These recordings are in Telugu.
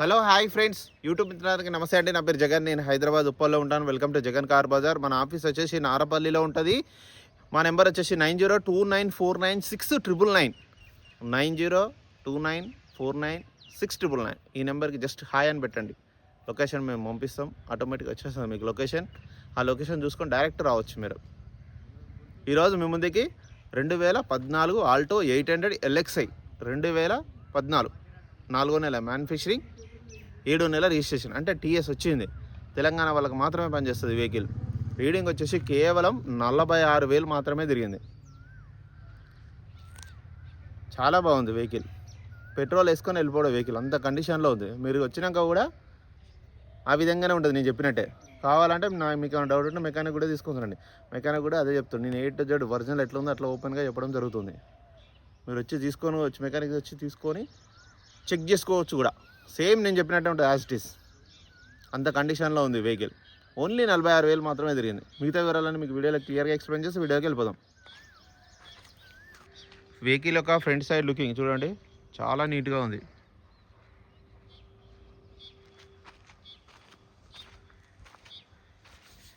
హలో హాయ్ ఫ్రెండ్స్, యూట్యూబ్ మిత్రులందరికీ నమస్తే అండి. నా పేరు జగన్, నేను హైదరాబాద్ ఉప్పల్లో ఉంటాను. Welcome to Jagan car bazaar. మన ఆఫీస్ వచ్చేసి నారపల్లిలో ఉంటుంది. మా నెంబర్ వచ్చేసి 9029496999 9029496999. ఈ నెంబర్కి జస్ట్ హాయ్ అని పెట్టండి. లొకేషన్ మేము పంపిస్తాం, ఆటోమేటిక్గా వచ్చేస్తుంది మీకు లొకేషన్. ఆ లొకేషన్ చూసుకొని డైరెక్ట్ రావచ్చు మీరు. ఈరోజు మీ ముందుకి 2014 ఆల్టో 800 LXi 2014 4వ నెల మ్యానుఫ్యాక్చరింగ్, 7వ నెల రిజిస్ట్రేషన్, అంటే టీఎస్ వచ్చింది. తెలంగాణ వాళ్ళకి మాత్రమే పనిచేస్తుంది వెహికల్. రీడింగ్ వచ్చేసి కేవలం 46,000 మాత్రమే తిరిగింది. చాలా బాగుంది వెహికల్. పెట్రోల్ వేసుకొని వెళ్ళిపోవడం వెహికల్ అంత కండిషన్లో ఉంది. మీరు వచ్చినాక కూడా ఆ విధంగానే ఉంటుంది నేను చెప్పినట్టే. కావాలంటే మీకు ఏమైనా డౌట్ ఉంటే మెకానిక్ కూడా తీసుకుంటానండి. మెకానిక్ కూడా అదే చెప్తాను. నేను A to Z ఒరిజినల్ ఎట్లా ఉందో అట్లా ఓపెన్గా చెప్పడం జరుగుతుంది. మీరు వచ్చి తీసుకొని మెకానిక్ వచ్చి తీసుకొని చెక్ చేసుకోవచ్చు కూడా. సేమ్ నేను చెప్పినట్టు ఉంటుంది, యాజ్ ఇట్ ఈస్. అంత కండిషన్లో ఉంది వెహికల్. ఓన్లీ 46,000 మాత్రమే తిరిగింది. మిగతా వివరాలను మీకు వీడియోలో క్లియర్గా ఎక్స్ప్లెయిన్ చేసి వీడియోకి వెళ్ళిపోదాం. వెహికల్ యొక్క ఫ్రంట్ సైడ్ లుకింగ్ చూడండి, చాలా నీట్గా ఉంది.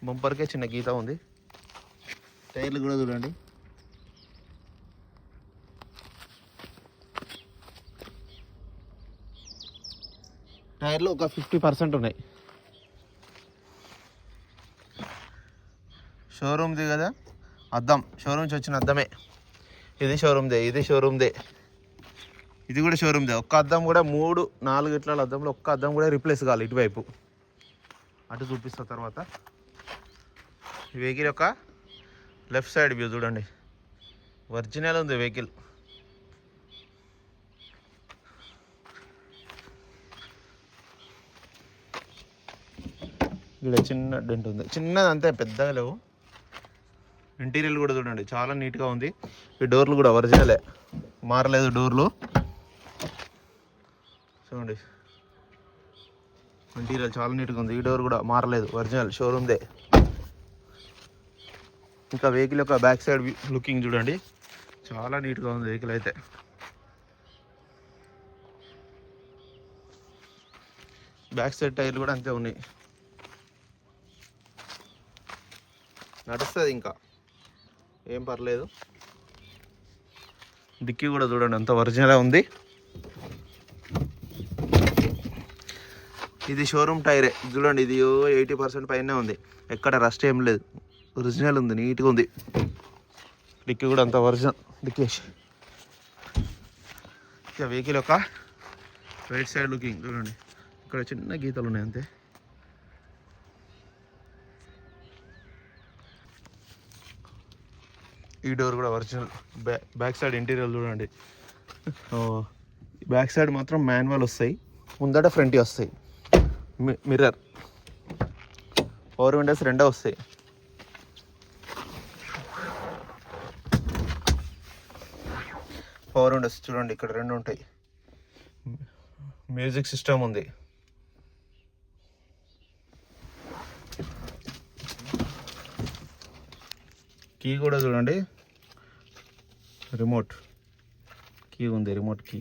బంపర్కే చిన్న గీత ఉంది. టైర్లు కూడా చూడండి, టైర్లు ఒక 50% ఉన్నాయి. షోరూమ్ది కదా అద్దం, షోరూమ్ నుంచి వచ్చిన అద్దమే. ఇది షోరూమ్దే, ఇది కూడా షోరూమ్దే. ఒక్క అద్దం కూడా 3-4 ఇట్ల అద్దంలో ఒక్క అద్దం కూడా రిప్లేస్ కావాలి. ఇటువైపు అటు చూపిస్తా తర్వాత. ఈ వెహికల్ యొక్క లెఫ్ట్ సైడ్ వ్యూ చూడండి, ఒరిజినల్ ఉంది వెహికల్. ఇక్కడ చిన్న డెంట్ ఉంది, చిన్నది అంతే, పెద్దగా లేవు. ఇంటీరియర్ కూడా చూడండి, చాలా నీట్గా ఉంది. ఈ డోర్లు కూడా ఒరిజినలే, మారలేదు డోర్లు. చూడండి, ఇంటీరియర్ చాలా నీట్గా ఉంది. ఈ డోర్ కూడా మారలేదు, ఒరిజినల్ షోరూమ్దే. ఇంకా వెహికల్ యొక్క బ్యాక్ సైడ్ లుకింగ్ చూడండి, చాలా నీట్గా ఉంది వెహికల్ అయితే. బ్యాక్ సైడ్ టైర్లు కూడా అంతే ఉన్నాయి, నడుస్తుంది, ఇంకా ఏం పర్లేదు. డిక్కీ కూడా చూడండి అంత ఒరిజినల్ ఉంది. ఇది షోరూమ్ టైరే చూడండి, ఇది 80% పైనే ఉంది, ఎక్కడ రస్ట్ ఏం లేదు, ఒరిజినల్ ఉంది, నీట్గా ఉంది. డిక్కీ కూడా అంత ఒరిజినల్ డిక్కీ. ఇక వెహికల్ యొక్క రైట్ సైడ్ లుకింగ్ చూడండి, ఇక్కడ చిన్న గీతలు ఉన్నాయి అంతే. ఈ డోర్ కూడా ఒరిజినల్. బ్యాక్ సైడ్ ఇంటీరియర్ చూడండి, బ్యాక్ సైడ్ మాత్రం మాన్యువల్ వస్తాయి, ముందట ఫ్రంట్ వస్తాయి. మిర్రర్, పవర్ విండోస్ రెండో వస్తాయి. పవర్ విండోస్ చూడండి, ఇక్కడ 2 ఉంటాయి. మ్యూజిక్ సిస్టమ్ ఉంది. కీ కూడా చూడండి, రిమోట్ కీ ఉంది, రిమోట్ కీ.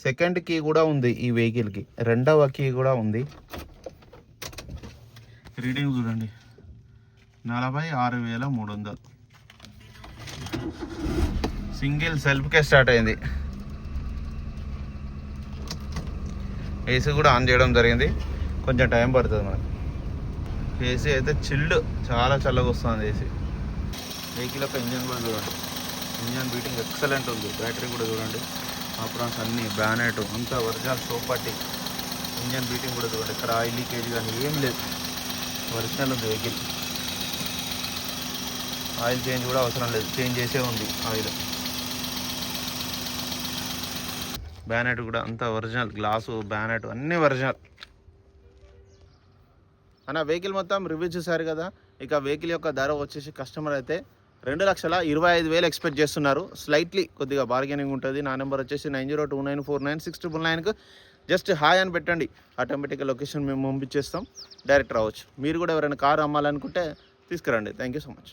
సెకండ్ కీ కూడా ఉంది ఈ వెహికల్కి, రెండవ కీ కూడా ఉంది. రీడింగ్ చూడండి, 46,300. సింగిల్ సెల్ఫ్కే స్టార్ట్ అయింది. ఏసీ కూడా ఆన్ చేయడం జరిగింది, కొంచెం టైం పడుతుంది మనకి. ఏసీ అయితే చిల్డ్, చాలా చల్లగా వస్తుంది ఏసీ. వెహికల్ యొక్క ఇంజన్ కూడా చూడండి, ఇంజన్ బీటింగ్ ఎక్సలెంట్ ఉంది. బ్యాటరీ కూడా చూడండి, ఆప్రాన్స్ అన్నీ, బ్యానెట్ అంతా ఒరిజినల్ సోపట్టి. ఇంజన్ బీటింగ్ కూడా చూడండి, ఇక్కడ ఆయిల్ లీకేజ్ కానీ ఏం లేదు, ఒరిజినల్ ఉంది వెహికల్. ఆయిల్ చేంజ్ కూడా అవసరం లేదు, చేంజ్ చేసే ఉంది ఆయిల్. బ్యానెట్ కూడా అంతా ఒరిజినల్, గ్లాసు బ్యానెట్ అన్నీ ఒరిజినల్. అన్న వెహికల్ మొత్తం రివ్యూ చూసారు కదా. ఇక వెహికల్ యొక్క ధర వచ్చేసి కస్టమర్ అయితే 2,25,000 ఎక్స్పెక్ట్ చేస్తున్నారు. స్లైట్లీ కొద్దిగా బార్గెనింగ్ ఉంటుంది. నా నెంబర్ వచ్చేసి 9029496999. జస్ట్ హాయ్ అని పెట్టండి, ఆటోమేటిక్గా లొకేషన్ మేము పంపించేస్తాం, డైరెక్ట్ రావచ్చు. మీరు కూడా ఎవరైనా కారు అమ్మాలనుకుంటే తీసుకురండి. Thank you so much.